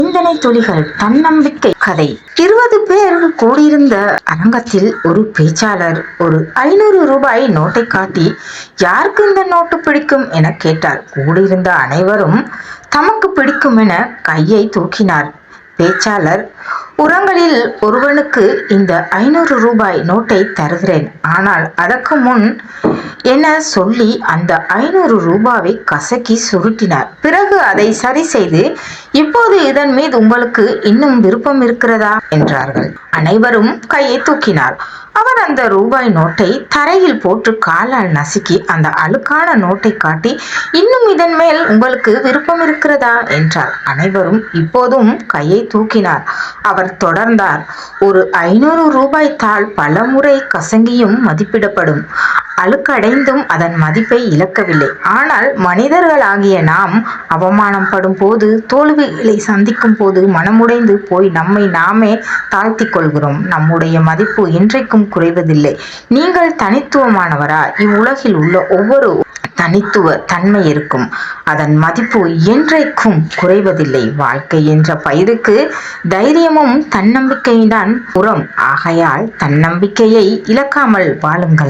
சிந்தனை துளிகள் தன்னம்பிக்கை கதை. 20 பேர் கூடியிருந்த அரங்கத்தில் ஒரு பேச்சாளர் ஒரு 500 ரூபாய் நோட்டை காட்டி, யாருக்கு இந்த நோட்டு பிடிக்கும் என கேட்டார். கூடியிருந்த அனைவரும் தமக்கு பிடிக்கும் என கையை தூக்கினார். பேச்சாளர், உரங்களில் ஒருவனுக்கு இந்த 500 ரூபாய் நோட்டை தருகிறேன், ஆனால் அதற்கு முன் என சொல்லி அந்த 500 ரூபாவை கசக்கி சுருட்டினார். பிறகு அதை சரி செய்து, இப்போது இதன் மீது உங்களுக்கு இன்னும் விருப்பம் இருக்கிறதா என்றார்கள். அனைவரும் கையை தூக்கினார். அவர் அந்த ரூபாய் நோட்டை தரையில் போட்டு காலால் நசுக்கி அந்த அழுக்கான நோட்டை காட்டி, இன்னும் இதன் மேல் உங்களுக்கு விருப்பம் இருக்கிறதா என்றார். அனைவரும் இப்போதும் கையை தூக்கினார். அவர் தொடர்ந்தார், ஒரு 500 ரூபாய் தாள் பலமுறை கசங்கியும் மதிப்பிடப்படும், அழுக்கடைந்தும் அதன் மதிப்பை இழக்கவில்லை. ஆனால் மனிதர்களாகிய நாம் அவமானம் படும் போது, தோல்விகளை சந்திக்கும் போது மனமுடைந்து போய் நம்மை நாமே தாழ்த்திக் கொள்கிறோம். நம்முடைய மதிப்பு என்றைக்கும் குறைவதில்லை. நீங்கள் தனித்துவமானவரா? இவ்வுலகில் உள்ள ஒவ்வொரு தனித்துவ தன்மை இருக்கும். அதன் மதிப்பு என்றைக்கும் குறைவதில்லை. வாழ்க்கை என்ற பயிருக்கு தைரியமும் தன்னம்பிக்கைதான் உரம். ஆகையால் தன்னம்பிக்கையை இழக்காமல் வாழுங்கள்.